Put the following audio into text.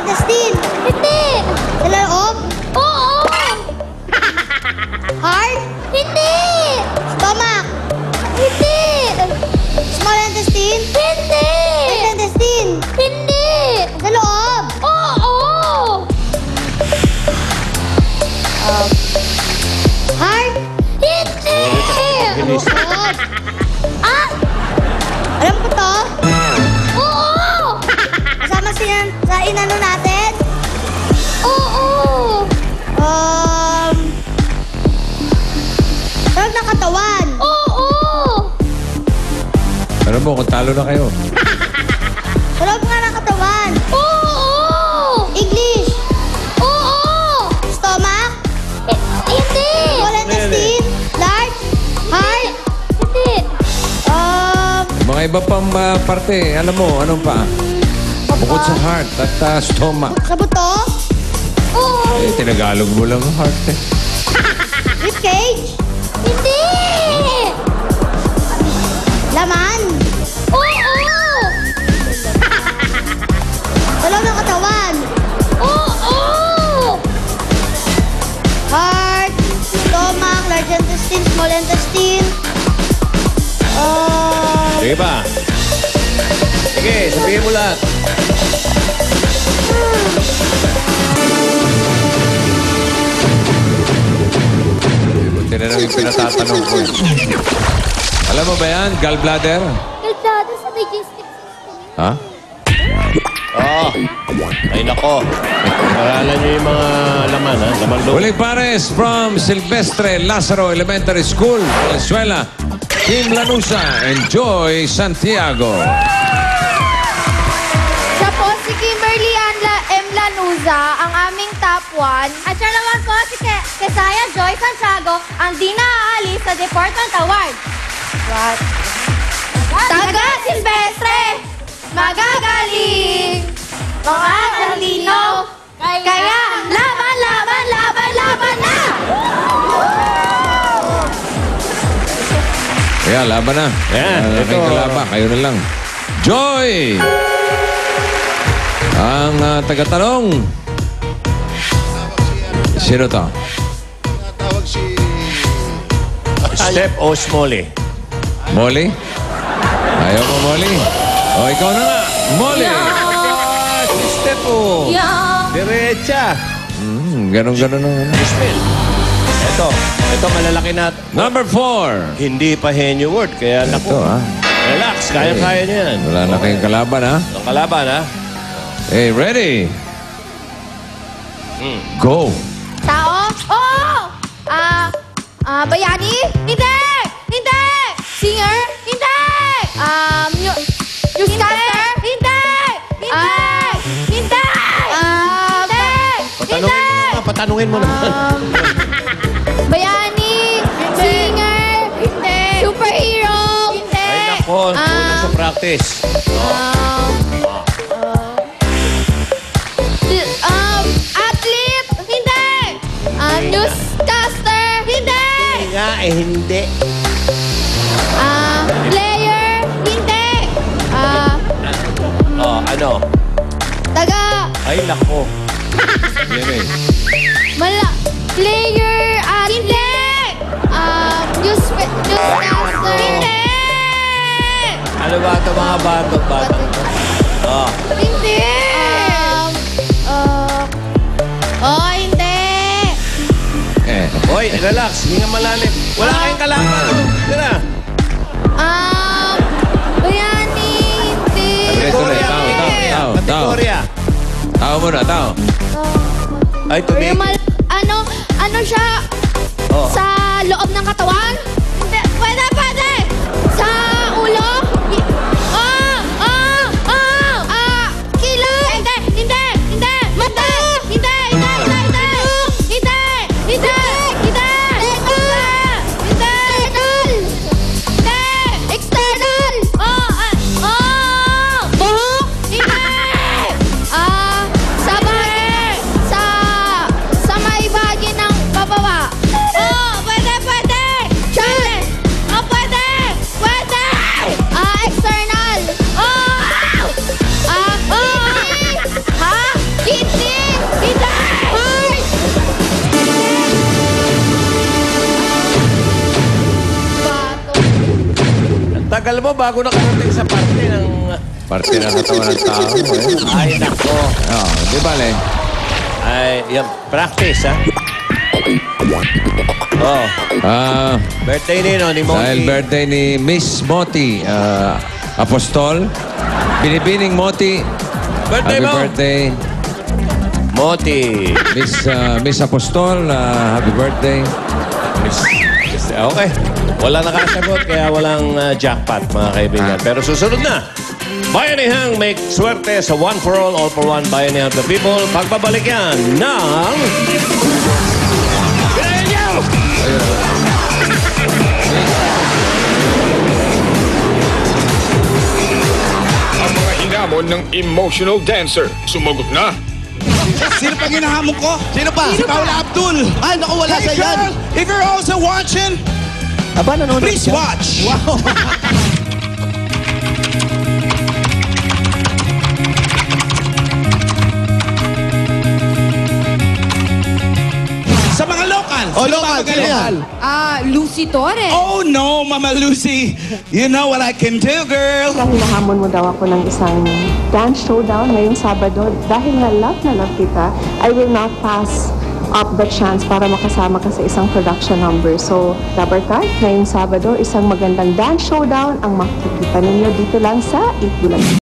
intestine. Hindi. Sa loob. Oo. Heart. Hindi. Stomach. Hindi. Small intestine. Hindi. Big intestine. Hindi. Sa loob. Oo. Heart. Hindi. Loob. Ah? Alam ko to. Oo. Kasama sa inano natin. Oo. Tawag ng katawan. Oo. Alam mo, kung talo na kayo. Tawag nga ng katawan. Oo. English. Oo. Stomach. Hindi. Small intestine. Large. Heart. Hindi. Mga iba pang parte, alam mo, anong pa? Bukod sa heart at stomach. Sa buto. Oo. Eh, tinagalog mo lang ang heart eh. Rib cage. Hindi. Laman. Oo. Tawag ng katawan. Oo. Heart. Stomach. Large intestine. Small intestine. Sige pa. Sige, sabihin mo lahat. Buti na lang yung pinatatanong ko. Alam mo ba yan? Gallbladder? Kalsada sa digestive system. Ha? Oo. Ay, nako. Paralan niyo yung mga laman, ha? Laman loob. Huling pares from Silvestre Lazaro Elementary School, Venezuela. Team Lanusa and Joy Santiago. Siya po si Kimberly M. Lanuza, ang aming top 1. At siya naman po si Kesaya Joy Santiago, ang di naaalis sa Department Award. What? Taga Silvestre, magagaling, mga talino, kaya laban, laban, laban, laban na! Kaya, laban na. Yan, ito. Kayo kalaban, kayo na lang. Joy! Ang tagatanong. Sino to? Tawag si... Step o Smolly? Molly? Ayaw mo, Molly? O, ikaw na nga. Molly! Ah, si Step o. Yeah. Diretsa. Ganon-ganon na. Ismail. Ito malalaki na. Number 4. Hindi pa henyo word, kaya Ito, naku. ha? Relax, kaya-kaya niya yan. Wala na kayong kalaban, ha? Ang kalaban, ha? Hey, ready? Go! Tao? Oo! Bayani? Hindi! Hindi! Singer? Hindi! Newscaster? Hindi! Hindi! Hindi! Patanungin mo naman. Bayani? Singer? Hindi! Superhero? Hindi! Ay, nako. Kulang sa practice. Athlete? Hindi! Newscaster? Hindi! Nga, hindi. Player? Hindi! Ano? Taga? Ay, nako. Yan eh. Player? Hindi! Newscaster? Hindi! Ano ba ito mga bato? Hindi! Hindi! Hoy, relax. Hinga malalim. Wala kayong kalaban. Tira. Bayani, hindi. Tuloy, tao. Kategorya. Tao muna, tao. Ay, tumigil. Ano siya? Oh. Sa loob ng katawan? Hindi. Pwede! Sa ulo? Kilay? Hindi! Mata? Hindi! External! Buhok? Hindi! Sa may bahagi ng bababa. Pwede! Chan! Pwede! bagal mo bago nakarating sa parte ng... Parte ng katawan ng tao. Eh. Ay, nako. Oh, di bale. Ay, yan. Practice, ha? Oh. Birthday ni Monty. Dahil birthday ni Miss Moti Apostol. Binibining Moti. Birthday Happy mo. birthday. Moti. Miss Apostol, happy birthday. Okay. Wala nakasagot, kaya walang jackpot, mga kaibigan. Pero susunod na. Bayanihang make swerte sa One for All for One, Bayanihan of the People. Pagbabalik yan ng... Ang mga hinamon ng emotional dancer. Sumagot na. Sino pa ginahamon ko? Sino pa? Si Paula Abdul. Ay, naku, wala sa yan. If you're also watching, please watch. Wow. Sa mga local. Oh, local. Lucy Torres. Oh no, Mama Lucy. You know what I can do, girl. Hinahamon mo daw ako ng isang dance showdown ngayong Sabado. Dahil na love kita, I will not pass up the chance para makasama ka sa isang production number. So, Rubber Card, ngayong Sabado, isang magandang dance showdown ang makikita ninyo dito lang sa Eat Bulag.